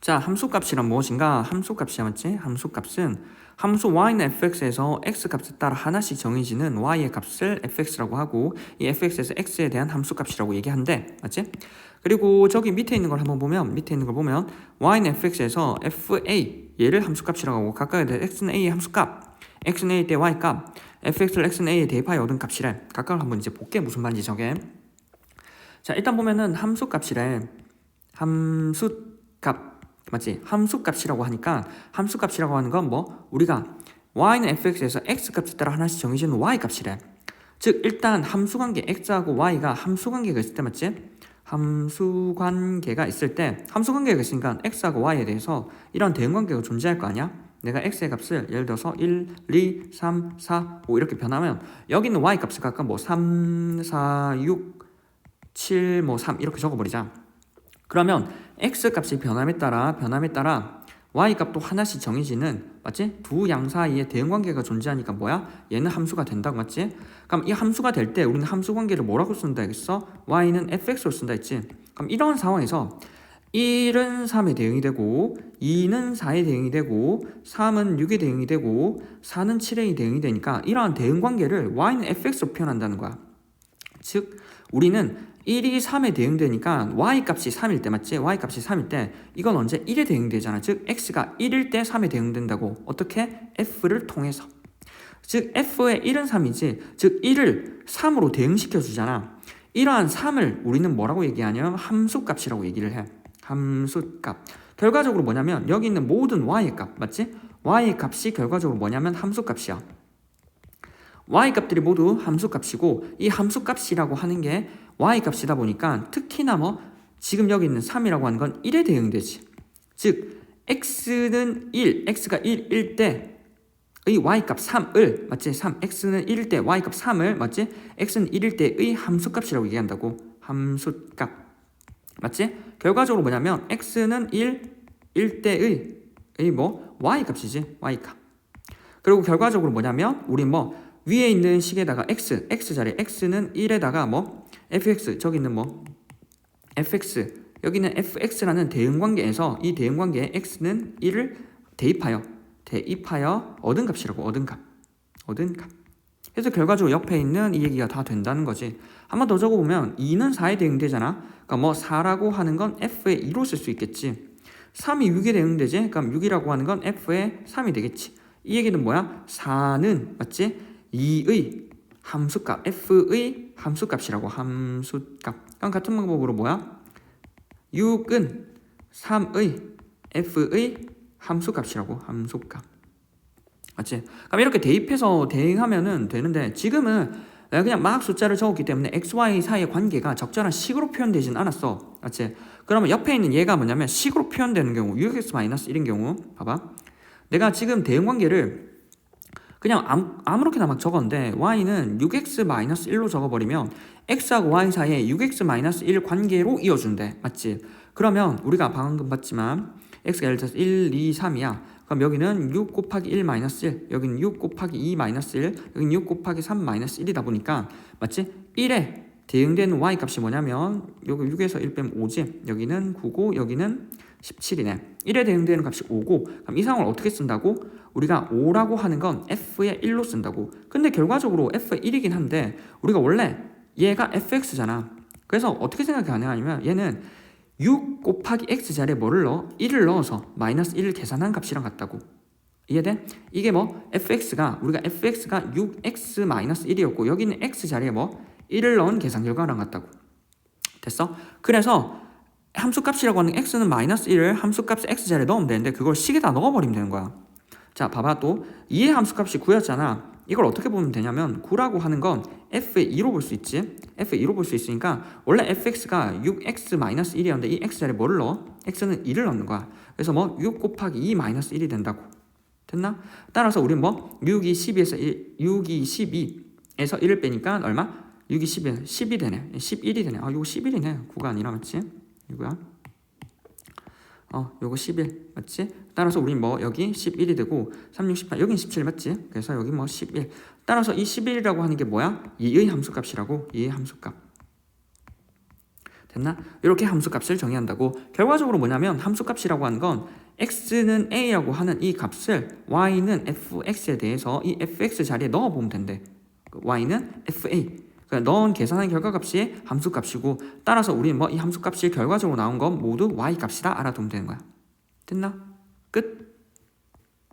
자, 함수값이란 무엇인가? 함수값이 맞지? 함수값은 함수 y는 fx에서 x값에 따라 하나씩 정해지는 y의 값을 fx라고 하고 이 fx에서 x에 대한 함수값이라고 얘기한대. 맞지? 그리고 저기 밑에 있는 걸 한번 보면 y는 fx에서 fa 얘를 함수값이라고 하고 각각에 대해 x는 a의 함수값 x는 a 때 y값 fx를 x는 a에 대입하여 얻은 값이래. 각각을 한번 이제 볼게. 무슨 말인지 저게. 자, 일단 보면은 함수값이래. 함수값 맞지? 함수값이라고 하니까 함수값이라고 하는 건 뭐? 우리가 y는 fx에서 x값에 따라 하나씩 정해지는 y값이래. 즉 일단 함수관계 x하고 y가 함수관계가 있을 때 맞지? 함수관계가 있을 때 함수관계가 있으니까 x하고 y에 대해서 이런 대응관계가 존재할 거 아니야? 내가 x의 값을 예를 들어서 1, 2, 3, 4, 5 이렇게 변하면 여기 있는 y값을 각각 뭐 3, 4, 6, 7, 뭐 3 이렇게 적어버리자. 그러면 x값이 변함에 따라 y값도 하나씩 정해지는 맞지? 두 양 사이에 대응관계가 존재하니까 뭐야? 얘는 함수가 된다고 맞지? 그럼 이 함수가 될 때 우리는 함수관계를 뭐라고 쓴다 했어? y는 fx로 쓴다 했지? 그럼 이런 상황에서 1은 3에 대응이 되고 2는 4에 대응이 되고 3은 6에 대응이 되고 4는 7에 대응이 되니까 이러한 대응관계를 y는 fx로 표현한다는 거야. 즉 우리는 1이 3에 대응되니까 y값이 3일 때 맞지? y값이 3일 때 이건 언제 1에 대응되잖아. 즉 x가 1일 때 3에 대응된다고. 어떻게? f를 통해서. 즉 f의 1은 3이지. 즉 1을 3으로 대응시켜 주잖아. 이러한 3을 우리는 뭐라고 얘기하냐면 함수값이라고 얘기를 해. 함수값. 결과적으로 뭐냐면 여기 있는 모든 y의 값 맞지? y의 값이 결과적으로 뭐냐면 함수값이야. y값들이 모두 함수값이고 이 함수값이라고 하는 게 y값이다 보니까 특히나 뭐 지금 여기 있는 3이라고 하는 건 1에 대응되지. 즉 x는 1, x가 1일 때의 y값 3을 맞지? 3, x는 1일 때 y값 3을 맞지? x는 1일 때의 함수값이라고 얘기한다고. 함수값 맞지? 결과적으로 뭐냐면 x는 1일 때의 뭐 y값이지. y값. 그리고 결과적으로 뭐냐면 우리 뭐 위에 있는 식에다가 x 자리 x는 1에다가 뭐 fx 저기 있는 뭐 fx 여기는 fx라는 대응관계에서 이 대응관계에 x는 1을 대입하여 얻은 값이라고. 얻은 값. 그래서 결과적으로 옆에 있는 이 얘기가 다 된다는 거지. 한 번 더 적어보면 2는 4에 대응되잖아. 그러니까 뭐 4라고 하는 건 f의 2로 쓸 수 있겠지. 3이 6에 대응되지. 그럼 6이라고 하는 건 f의 3이 되겠지. 이 얘기는 뭐야? 4는 맞지? 2의 함수값 f의 함수값이라고. 함수값. 그럼 같은 방법으로 뭐야? 6은 3의 f의 함수값이라고. 함수값 맞지? 그럼 이렇게 대입해서 대응하면은 되는데 지금은 내가 그냥 막 숫자를 적었기 때문에 xy 사이의 관계가 적절한 식으로 표현되진 않았어. 맞지? 그러면 옆에 있는 얘가 뭐냐면 식으로 표현되는 경우 6x-1인 경우 봐봐. 내가 지금 대응관계를 그냥 아무렇게나 막 적었는데 y는 6x-1로 적어버리면 x하고 y 사이에 6x-1 관계로 이어준대. 맞지? 그러면 우리가 방금 봤지만 x가 예를 들어서 1, 2, 3이야. 그럼 여기는 6 곱하기 1-1, 여기는 6 곱하기 2-1, 여기는 6 곱하기 3-1이다 보니까 맞지? 1에 대응되는 y값이 뭐냐면 여기 6에서 1 빼면 5지? 여기는 9고 여기는 17이네. 1에 대응되는 값이 5고 그럼 이 상황을 어떻게 쓴다고? 우리가 5라고 하는 건 f의 1로 쓴다고. 근데 결과적으로 f의 1이긴 한데 우리가 원래 얘가 fx잖아. 그래서 어떻게 생각이 가능하냐면 얘는 6 곱하기 x 자리에 뭐를 넣어? 1을 넣어서 마이너스 1을 계산한 값이랑 같다고. 이해돼? 이게 뭐 fx가 우리가 fx가 6x-1이었고 여기는 x 자리에 뭐 1을 넣은 계산 결과랑 같다고. 됐어? 그래서 함수값이라고 하는 x는 마이너스 1을 함수값 x 자리에 넣으면 되는데 그걸 식에다 넣어버리면 되는 거야. 자 봐봐 또 2의 함수값이 9였잖아. 이걸 어떻게 보면 되냐면 9라고 하는 건 f의 2로 볼 수 있지. f의 2로 볼 수 있으니까 원래 fx가 6x-1이었는데 이 x 자리에 뭐를 넣어? x는 2를 넣는 거야. 그래서 뭐 6 곱하기 2-1이 된다고. 됐나? 따라서 우린 뭐 6이 12에서 1을 빼니까 얼마? 6이 10이 10이 되네. 11이 되네. 아, 요거 11이네. 9가 아니라 맞지? 이거야. 요거 11 맞지? 따라서 우린 뭐 여기 11이 되고 3, 6, 18 여긴 17 맞지? 그래서 여기 뭐 11. 따라서 이 11이라고 하는 게 뭐야? 2의 함수값이라고. 2의 함수값. 됐나? 이렇게 함수값을 정의한다고. 결과적으로 뭐냐면 함수값이라고 하는 건 x는 a라고 하는 이 값을 y는 fx에 대해서 이 fx 자리에 넣어보면 된대. y는 fa. 그러니까 넣은 계산한 결과값이 함수값이고, 따라서 우리는 뭐 이 함수값이 결과적으로 나온 건 모두 y값이라 알아두면 되는 거야. 됐나? 끝.